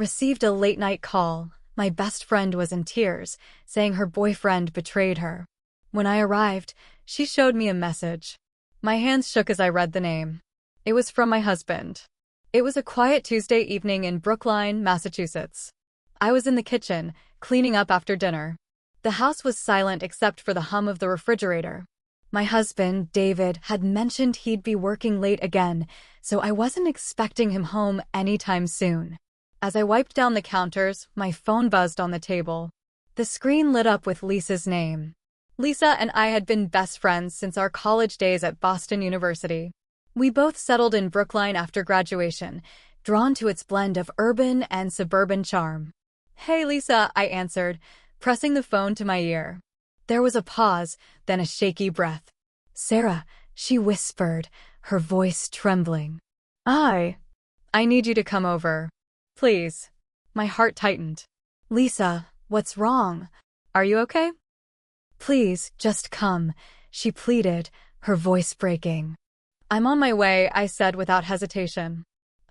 Received a late-night call. My best friend was in tears, saying her boyfriend betrayed her. When I arrived, she showed me a message. My hands shook as I read the name. It was from my husband. It was a quiet Tuesday evening in Brookline, Massachusetts. I was in the kitchen, cleaning up after dinner. The house was silent except for the hum of the refrigerator. My husband, David, had mentioned he'd be working late again, so I wasn't expecting him home anytime soon. As I wiped down the counters, my phone buzzed on the table. The screen lit up with Lisa's name. Lisa and I had been best friends since our college days at Boston University. We both settled in Brookline after graduation, drawn to its blend of urban and suburban charm. "Hey, Lisa," I answered, pressing the phone to my ear. There was a pause, then a shaky breath. "Sarah," she whispered, her voice trembling. I need you to come over. Please." My heart tightened. "Lisa, what's wrong? Are you okay?" "Please, just come," she pleaded, her voice breaking. "I'm on my way," I said without hesitation.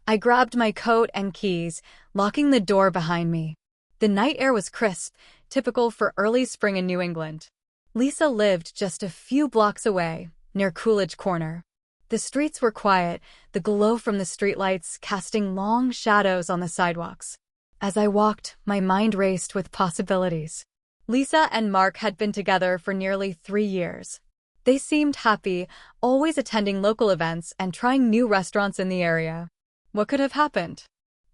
I grabbed my coat and keys, locking the door behind me. The night air was crisp, typical for early spring in New England. Lisa lived just a few blocks away, near Coolidge Corner. The streets were quiet, the glow from the streetlights casting long shadows on the sidewalks. As I walked, my mind raced with possibilities. Lisa and Mark had been together for nearly 3 years. They seemed happy, always attending local events and trying new restaurants in the area. What could have happened?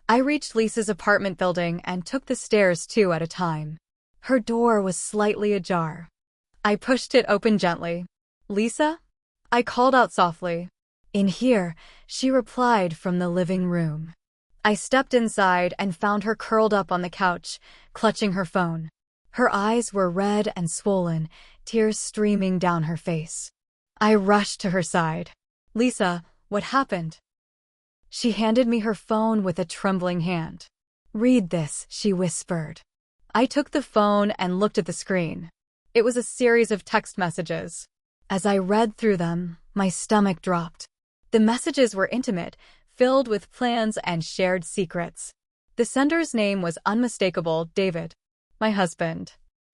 I reached Lisa's apartment building and took the stairs 2 at a time. Her door was slightly ajar. I pushed it open gently. "Lisa?" I called out softly. "In here," she replied from the living room. I stepped inside and found her curled up on the couch, clutching her phone. Her eyes were red and swollen, tears streaming down her face. I rushed to her side. "Lisa, what happened?" She handed me her phone with a trembling hand. "Read this," she whispered. I took the phone and looked at the screen. It was a series of text messages. As I read through them, my stomach dropped. The messages were intimate, filled with plans and shared secrets. The sender's name was unmistakable, David. My husband.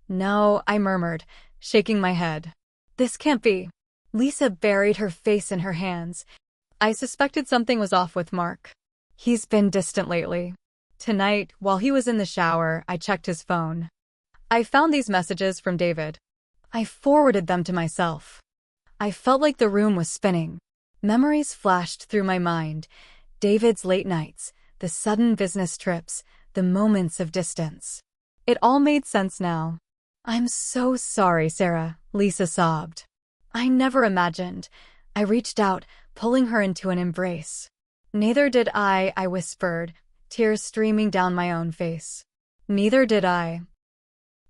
"No," I murmured, shaking my head. "This can't be." Lisa buried her face in her hands. "I suspected something was off with Mark. He's been distant lately." Tonight, while he was in the shower, I checked his phone. I found these messages from David. I forwarded them to myself. I felt like the room was spinning. Memories flashed through my mind. David's late nights, the sudden business trips, the moments of distance. It all made sense now. "I'm so sorry, Sarah," Lisa sobbed. "I never imagined." I reached out, pulling her into an embrace. "Neither did I whispered, tears streaming down my own face. "Neither did I."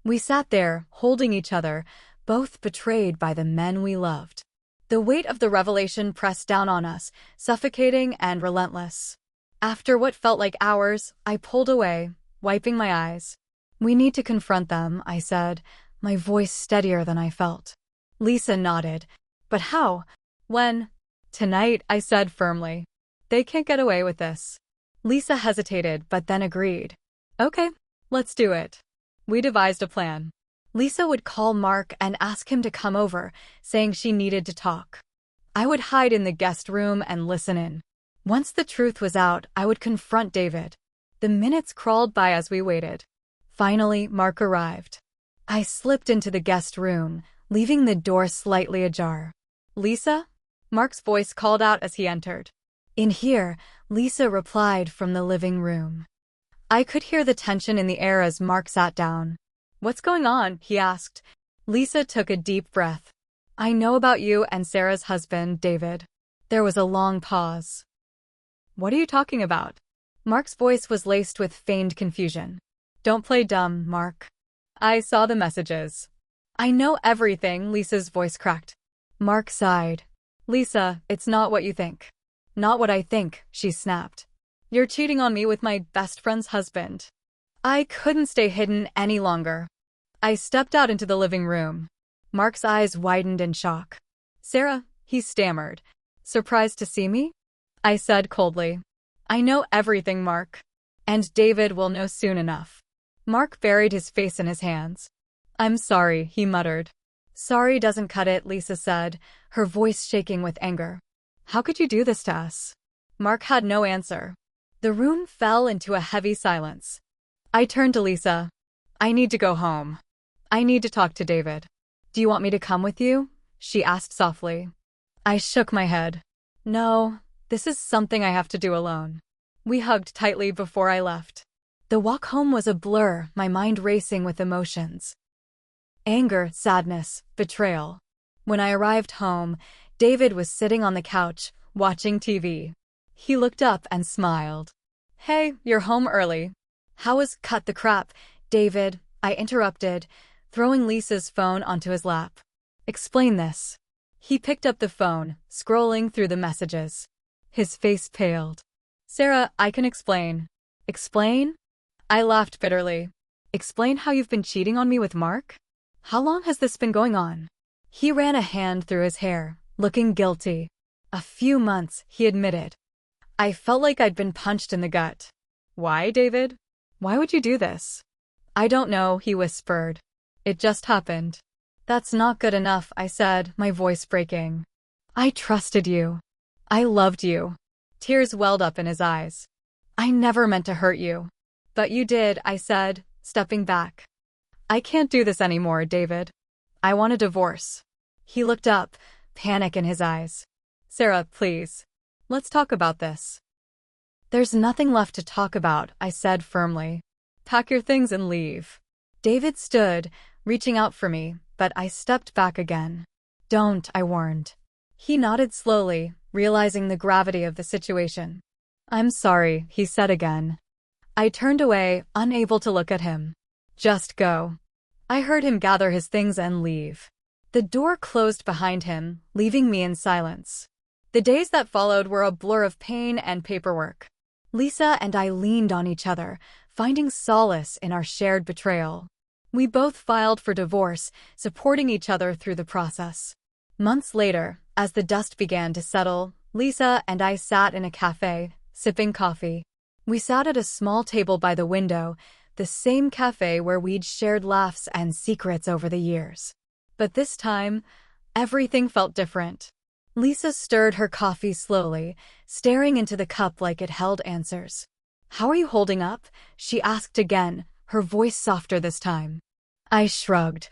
We sat there, holding each other, both betrayed by the men we loved. The weight of the revelation pressed down on us, suffocating and relentless. After what felt like hours, I pulled away, wiping my eyes. "We need to confront them," I said, my voice steadier than I felt. Lisa nodded. "But how? When?" "Tonight," I said firmly. "They can't get away with this." Lisa hesitated, but then agreed. "Okay, let's do it." We devised a plan. Lisa would call Mark and ask him to come over, saying she needed to talk. I would hide in the guest room and listen in. Once the truth was out, I would confront David. The minutes crawled by as we waited. Finally, Mark arrived. I slipped into the guest room, leaving the door slightly ajar. "Lisa?" Mark's voice called out as he entered. "In here," Lisa replied from the living room. I could hear the tension in the air as Mark sat down. "What's going on?" he asked. Lisa took a deep breath. "I know about you and Sarah's husband, David." There was a long pause. "What are you talking about?" Mark's voice was laced with feigned confusion. "Don't play dumb, Mark. I saw the messages." "I know everything," Lisa's voice cracked. Mark sighed. "Lisa, it's not what you think." "Not what I think," she snapped. "You're cheating on me with my best friend's husband." I couldn't stay hidden any longer. I stepped out into the living room. Mark's eyes widened in shock. "Sarah," he stammered. "Surprised to see me?" I said coldly. "I know everything, Mark." And David will know soon enough. Mark buried his face in his hands. I'm sorry, he muttered. Sorry doesn't cut it, Lisa said, her voice shaking with anger. How could you do this to us? Mark had no answer. The room fell into a heavy silence. I turned to Lisa. I need to go home. I need to talk to David. Do you want me to come with you? She asked softly. I shook my head. No, this is something I have to do alone. We hugged tightly before I left. The walk home was a blur, my mind racing with emotions. Anger, sadness, betrayal. When I arrived home, David was sitting on the couch, watching TV. He looked up and smiled. Hey, you're home early. How was cut the crap, David? I interrupted, throwing Lisa's phone onto his lap. Explain this. He picked up the phone, scrolling through the messages. His face paled. Sarah, I can explain. Explain? I laughed bitterly. Explain how you've been cheating on me with Mark? How long has this been going on? He ran a hand through his hair, looking guilty. A few months, he admitted. I felt like I'd been punched in the gut. Why, David? Why would you do this? I don't know, he whispered. It just happened. That's not good enough, I said, my voice breaking. I trusted you. I loved you. Tears welled up in his eyes. I never meant to hurt you. But you did, I said, stepping back. I can't do this anymore, David. I want a divorce. He looked up, panic in his eyes. Sarah, please. Let's talk about this. There's nothing left to talk about, I said firmly. Pack your things and leave. David stood, reaching out for me, but I stepped back again. Don't, I warned. He nodded slowly, realizing the gravity of the situation. I'm sorry, he said again. I turned away, unable to look at him. Just go. I heard him gather his things and leave. The door closed behind him, leaving me in silence. The days that followed were a blur of pain and paperwork. Lisa and I leaned on each other, finding solace in our shared betrayal. We both filed for divorce, supporting each other through the process. Months later, as the dust began to settle, Lisa and I sat in a cafe, sipping coffee. We sat at a small table by the window, the same cafe where we'd shared laughs and secrets over the years. But this time, everything felt different. Lisa stirred her coffee slowly, staring into the cup like it held answers. How are you holding up? She asked again, her voice softer this time. I shrugged.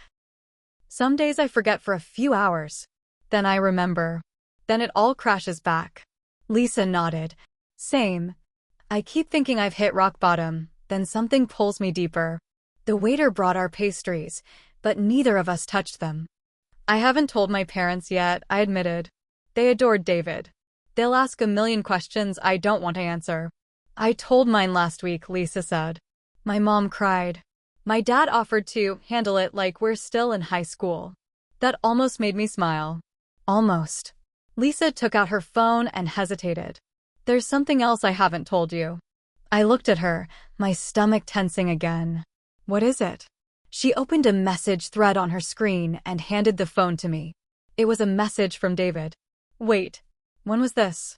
Some days I forget for a few hours. Then I remember. Then it all crashes back. Lisa nodded. Same. I keep thinking I've hit rock bottom, then something pulls me deeper. The waiter brought our pastries, but neither of us touched them. I haven't told my parents yet, I admitted. They adored David. They'll ask a million questions I don't want to answer. I told mine last week, Lisa said. My mom cried. My dad offered to handle it like we're still in high school. That almost made me smile. Almost. Lisa took out her phone and hesitated. There's something else I haven't told you. I looked at her, my stomach tensing again. What is it? She opened a message thread on her screen and handed the phone to me. It was a message from David. Wait, when was this?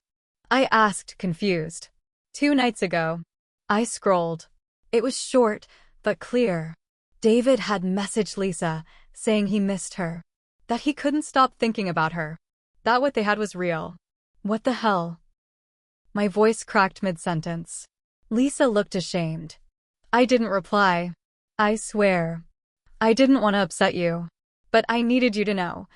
I asked, confused. 2 nights ago. I scrolled. It was short, but clear. David had messaged Lisa, saying he missed her. That he couldn't stop thinking about her. That what they had was real. What the hell? My voice cracked mid-sentence. Lisa looked ashamed. I didn't reply. I swear. I didn't want to upset you. But I needed you to know.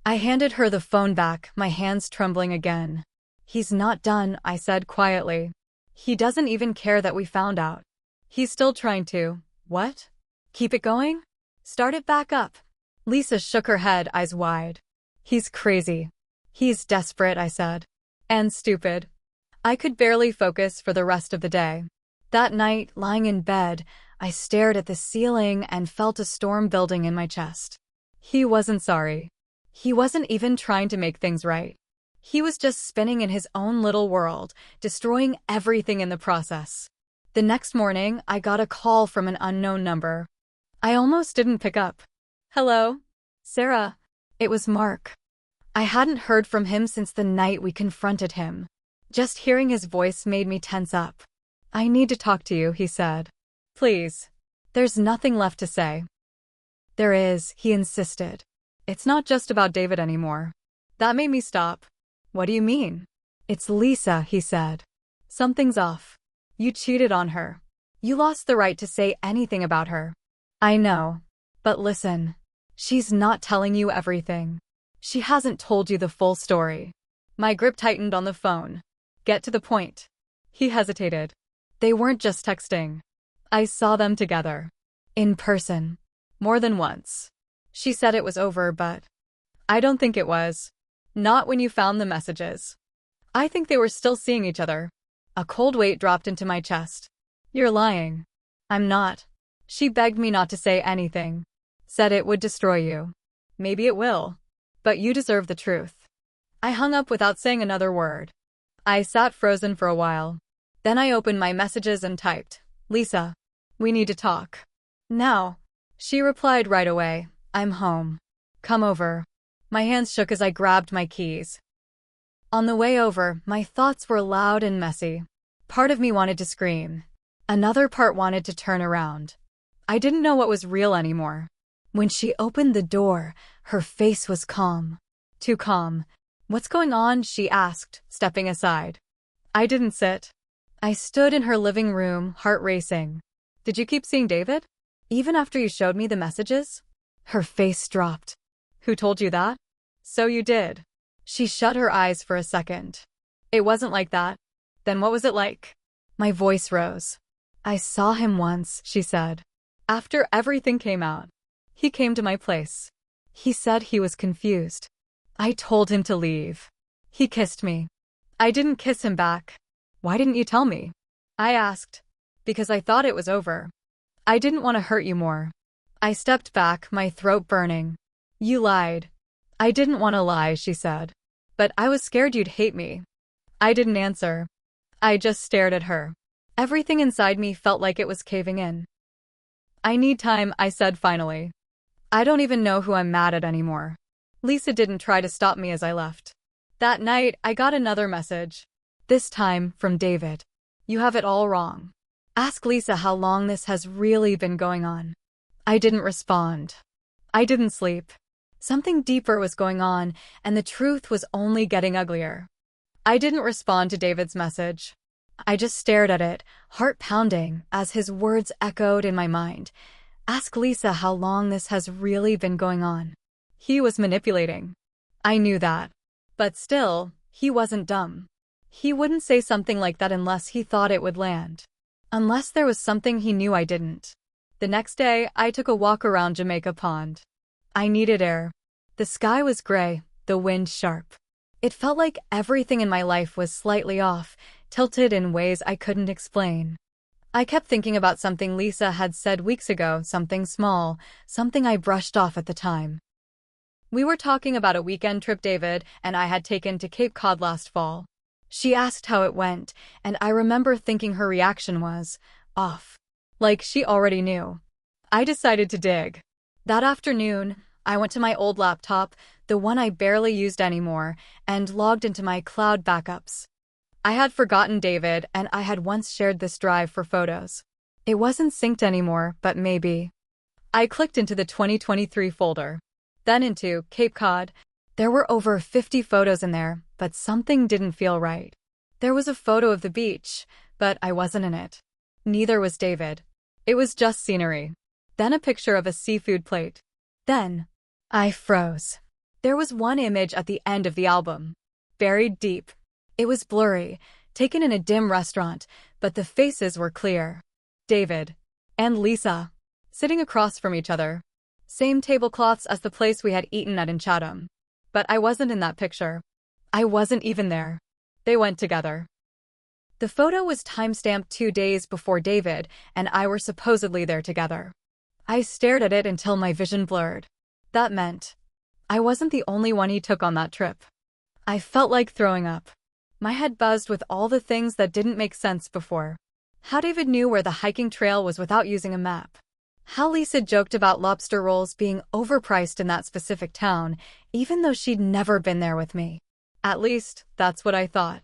I handed her the phone back, my hands trembling again. He's not done, I said quietly. He doesn't even care that we found out. He's still trying to. What? Keep it going? Start it back up. Lisa shook her head, eyes wide. He's crazy. He's desperate, I said. And stupid. I could barely focus for the rest of the day. That night, lying in bed, I stared at the ceiling and felt a storm building in my chest. He wasn't sorry. He wasn't even trying to make things right. He was just spinning in his own little world, destroying everything in the process. The next morning, I got a call from an unknown number. I almost didn't pick up. Hello? Sarah. It was Mark. I hadn't heard from him since the night we confronted him. Just hearing his voice made me tense up. I need to talk to you, he said. Please. There's nothing left to say. There is, he insisted. It's not just about David anymore. That made me stop. What do you mean? It's Lisa, he said. Something's off. You cheated on her. You lost the right to say anything about her. I know. But listen. She's not telling you everything. She hasn't told you the full story. My grip tightened on the phone. Get to the point. He hesitated. They weren't just texting. I saw them together. In person. More than once. She said it was over, but I don't think it was. Not when you found the messages. I think they were still seeing each other. A cold weight dropped into my chest. You're lying. I'm not. She begged me not to say anything. Said it would destroy you. Maybe it will. But you deserve the truth. I hung up without saying another word. I sat frozen for a while. Then I opened my messages and typed, Lisa, we need to talk. Now. She replied right away, I'm home. Come over. My hands shook as I grabbed my keys. On the way over, my thoughts were loud and messy. Part of me wanted to scream. Another part wanted to turn around. I didn't know what was real anymore. When she opened the door, her face was calm. Too calm. What's going on? She asked, stepping aside. I didn't sit. I stood in her living room, heart racing. Did you keep seeing David? Even after you showed me the messages? Her face dropped. Who told you that? So you did. She shut her eyes for a second. It wasn't like that. Then what was it like? My voice rose. I saw him once, she said. After everything came out. He came to my place. He said he was confused. I told him to leave. He kissed me. I didn't kiss him back. Why didn't you tell me? I asked. Because I thought it was over. I didn't want to hurt you more. I stepped back, my throat burning. You lied. I didn't want to lie, she said. But I was scared you'd hate me. I didn't answer. I just stared at her. Everything inside me felt like it was caving in. I need time, I said finally. I don't even know who I'm mad at anymore. Lisa didn't try to stop me as I left. That night, I got another message. This time, from David. You have it all wrong. Ask Lisa how long this has really been going on. I didn't respond. I didn't sleep. Something deeper was going on, and the truth was only getting uglier. I didn't respond to David's message. I just stared at it, heart pounding, as his words echoed in my mind. Ask Lisa how long this has really been going on. He was manipulating. I knew that. But still, he wasn't dumb. He wouldn't say something like that unless he thought it would land. Unless there was something he knew I didn't. The next day, I took a walk around Jamaica Pond. I needed air. The sky was gray, the wind sharp. It felt like everything in my life was slightly off, tilted in ways I couldn't explain. I kept thinking about something Lisa had said weeks ago, something small, something I brushed off at the time. We were talking about a weekend trip David and I had taken to Cape Cod last fall. She asked how it went, and I remember thinking her reaction was, off. Like she already knew. I decided to dig. That afternoon, I went to my old laptop, the one I barely used anymore, and logged into my cloud backups. I had forgotten David, and I had once shared this drive for photos. It wasn't synced anymore, but maybe. I clicked into the 2023 folder. Then into Cape Cod. There were over 50 photos in there, but something didn't feel right. There was a photo of the beach, but I wasn't in it. Neither was David. It was just scenery. Then a picture of a seafood plate. Then, I froze. There was one image at the end of the album. Buried deep. It was blurry, taken in a dim restaurant, but the faces were clear. David. And Lisa. Sitting across from each other. Same tablecloths as the place we had eaten at in Chatham. But I wasn't in that picture. I wasn't even there. They went together. The photo was timestamped 2 days before David and I were supposedly there together. I stared at it until my vision blurred. That meant I wasn't the only one he took on that trip. I felt like throwing up. My head buzzed with all the things that didn't make sense before. How David knew where the hiking trail was without using a map. How Lisa joked about lobster rolls being overpriced in that specific town, even though she'd never been there with me. At least, that's what I thought.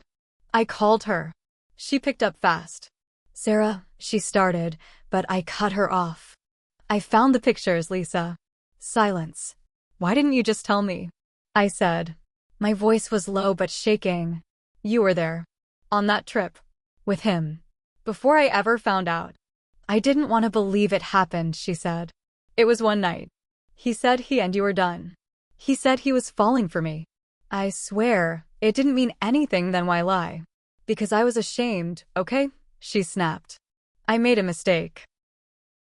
I called her. She picked up fast. Sarah, she started, but I cut her off. I found the pictures, Lisa. Silence. Why didn't you just tell me? I said. My voice was low but shaking. You were there. On that trip. With him. Before I ever found out. I didn't want to believe it happened, she said. It was one night. He said he and you were done. He said he was falling for me. I swear, it didn't mean anything, then why lie? Because I was ashamed, okay? She snapped. I made a mistake.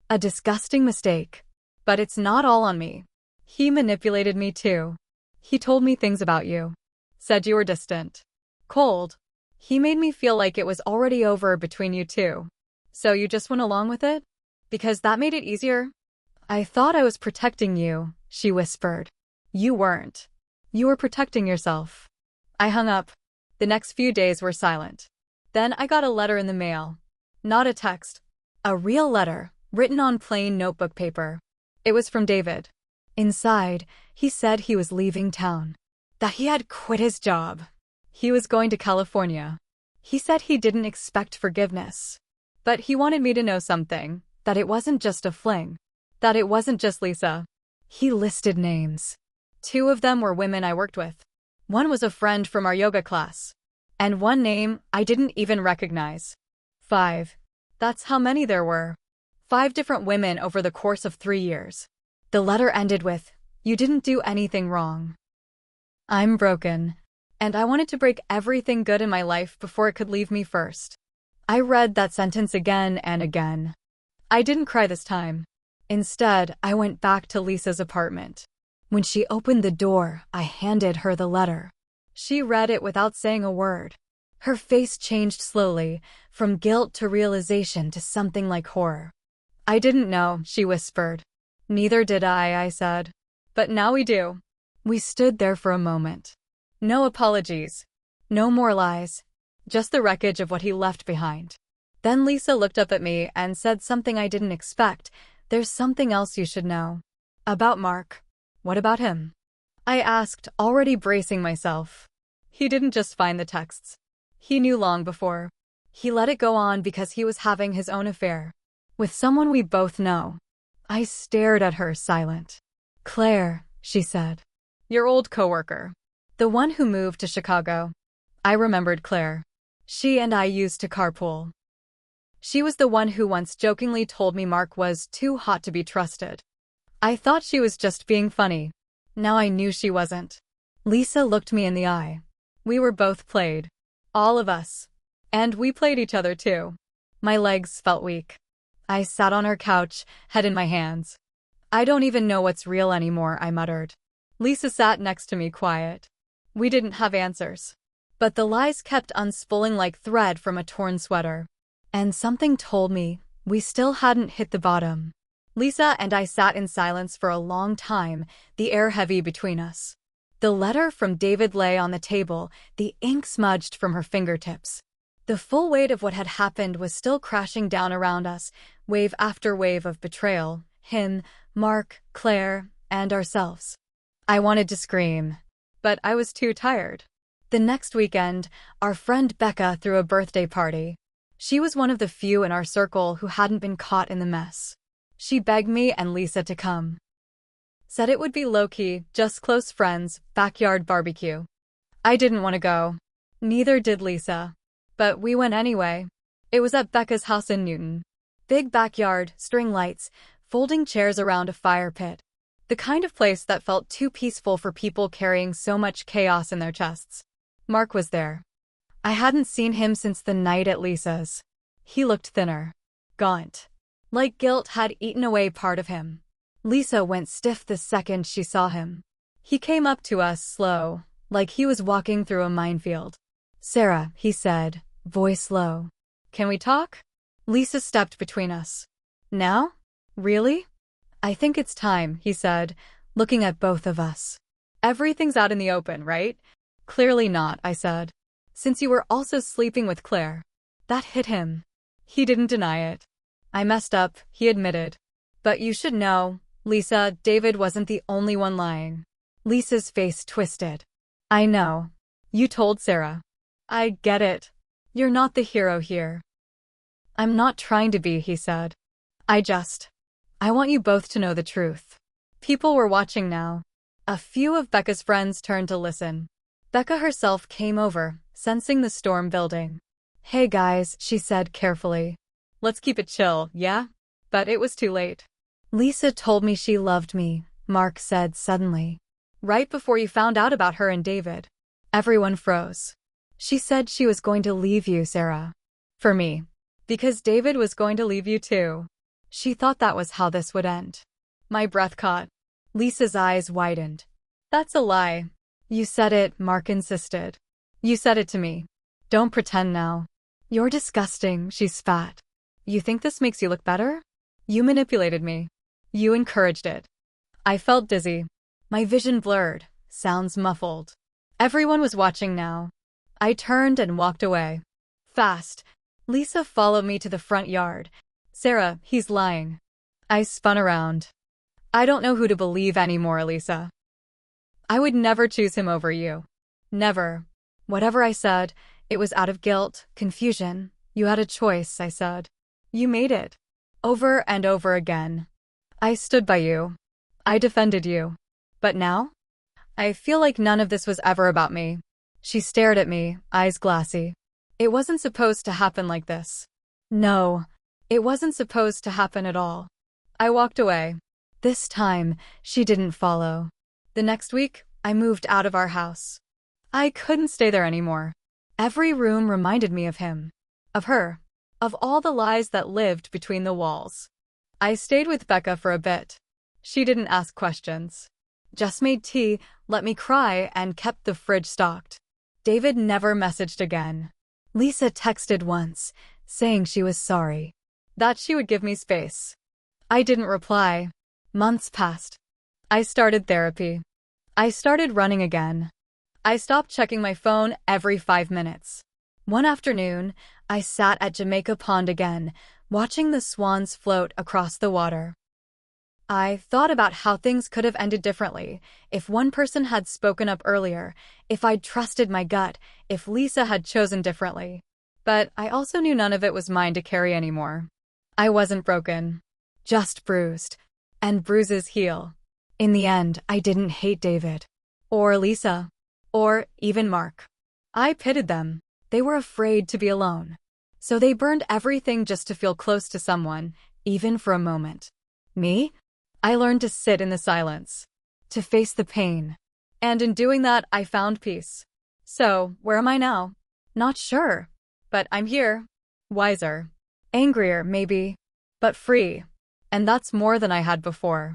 A disgusting mistake. But it's not all on me. He manipulated me too. He told me things about you. Said you were distant. Cold. He made me feel like it was already over between you two. So you just went along with it? Because that made it easier? I thought I was protecting you, she whispered. You weren't. You were protecting yourself. I hung up. The next few days were silent. Then I got a letter in the mail. Not a text. A real letter, written on plain notebook paper. It was from David. Inside, he said he was leaving town. That he had quit his job. He was going to California. He said he didn't expect forgiveness. But he wanted me to know something, that it wasn't just a fling. That it wasn't just Lisa. He listed names. 2 of them were women I worked with. One was a friend from our yoga class. And one name I didn't even recognize. 5. That's how many there were. 5 different women over the course of 3 years. The letter ended with, "You didn't do anything wrong." I'm broken. And I wanted to break everything good in my life before it could leave me first. I read that sentence again and again. I didn't cry this time. Instead, I went back to Lisa's apartment. When she opened the door, I handed her the letter. She read it without saying a word. Her face changed slowly, from guilt to realization to something like horror. I didn't know, she whispered. Neither did I said. But now we do. We stood there for a moment. No apologies. No more lies. Just the wreckage of what he left behind. Then Lisa looked up at me and said something I didn't expect. There's something else you should know. About Mark. What about him? I asked, already bracing myself. He didn't just find the texts. He knew long before. He let it go on because he was having his own affair. With someone we both know. I stared at her, silent. Claire, she said. Your old coworker. The one who moved to Chicago. I remembered Claire. She and I used to carpool. She was the one who once jokingly told me Mark was too hot to be trusted. I thought she was just being funny. Now I knew she wasn't. Lisa looked me in the eye. We were both played. All of us. And we played each other too. My legs felt weak. I sat on her couch, head in my hands. I don't even know what's real anymore, I muttered. Lisa sat next to me, quiet. We didn't have answers. But the lies kept unspooling like thread from a torn sweater. And something told me we still hadn't hit the bottom. Lisa and I sat in silence for a long time, the air heavy between us. The letter from David lay on the table, the ink smudged from her fingertips. The full weight of what had happened was still crashing down around us, wave after wave of betrayal, him, Mark, Claire, and ourselves. I wanted to scream, but I was too tired. The next weekend, our friend Becca threw a birthday party. She was one of the few in our circle who hadn't been caught in the mess. She begged me and Lisa to come. Said it would be low-key, just close friends, backyard barbecue. I didn't want to go. Neither did Lisa. But we went anyway. It was at Becca's house in Newton. Big backyard, string lights, folding chairs around a fire pit. The kind of place that felt too peaceful for people carrying so much chaos in their chests. Mark was there. I hadn't seen him since the night at Lisa's. He looked thinner. Gaunt. Like guilt had eaten away part of him. Lisa went stiff the second she saw him. He came up to us slow, like he was walking through a minefield. Sarah, he said, voice low. Can we talk? Lisa stepped between us. Now? Really? I think it's time, he said, looking at both of us. Everything's out in the open, right? Clearly not, I said. Since you were also sleeping with Claire. That hit him. He didn't deny it. I messed up, he admitted. But you should know, Lisa, David wasn't the only one lying. Lisa's face twisted. I know. You told Sarah. I get it. You're not the hero here. I'm not trying to be, he said. I want you both to know the truth. People were watching now. A few of Becca's friends turned to listen. Becca herself came over, sensing the storm building. Hey guys, she said carefully. Let's keep it chill, yeah? But it was too late. Lisa told me she loved me, Mark said suddenly. Right before you found out about her and David. Everyone froze. She said she was going to leave you, Sarah. For me. Because David was going to leave you too. She thought that was how this would end. My breath caught. Lisa's eyes widened. That's a lie. You said it, Mark insisted. You said it to me. Don't pretend now. You're disgusting, she spat. You think this makes you look better? You manipulated me. You encouraged it. I felt dizzy. My vision blurred, sounds muffled. Everyone was watching now. I turned and walked away. Fast. Lisa followed me to the front yard. Sarah, he's lying. I spun around. I don't know who to believe anymore, Lisa. I would never choose him over you. Never. Whatever I said, it was out of guilt, confusion. You had a choice, I said. You made it. Over and over again. I stood by you. I defended you. But now? I feel like none of this was ever about me. She stared at me, eyes glassy. It wasn't supposed to happen like this. No, it wasn't supposed to happen at all. I walked away. This time, she didn't follow. The next week, I moved out of our house. I couldn't stay there anymore. Every room reminded me of him. Of her. Of all the lies that lived between the walls. I stayed with Becca for a bit. She didn't ask questions. Just made tea, let me cry, and kept the fridge stocked. David never messaged again. Lisa texted once, saying she was sorry. That she would give me space. I didn't reply. Months passed. I started therapy. I started running again. I stopped checking my phone every 5 minutes. One afternoon, I sat at Jamaica Pond again, watching the swans float across the water. I thought about how things could have ended differently, if one person had spoken up earlier, if I'd trusted my gut, if Lisa had chosen differently. But I also knew none of it was mine to carry anymore. I wasn't broken. Just bruised. And bruises heal. In the end, I didn't hate David. Or Lisa. Or even Mark. I pitied them. They were afraid to be alone. So they burned everything just to feel close to someone, even for a moment. Me? I learned to sit in the silence. To face the pain. And in doing that, I found peace. So, where am I now? Not sure. But I'm here. Wiser. Angrier, maybe. But free. And that's more than I had before.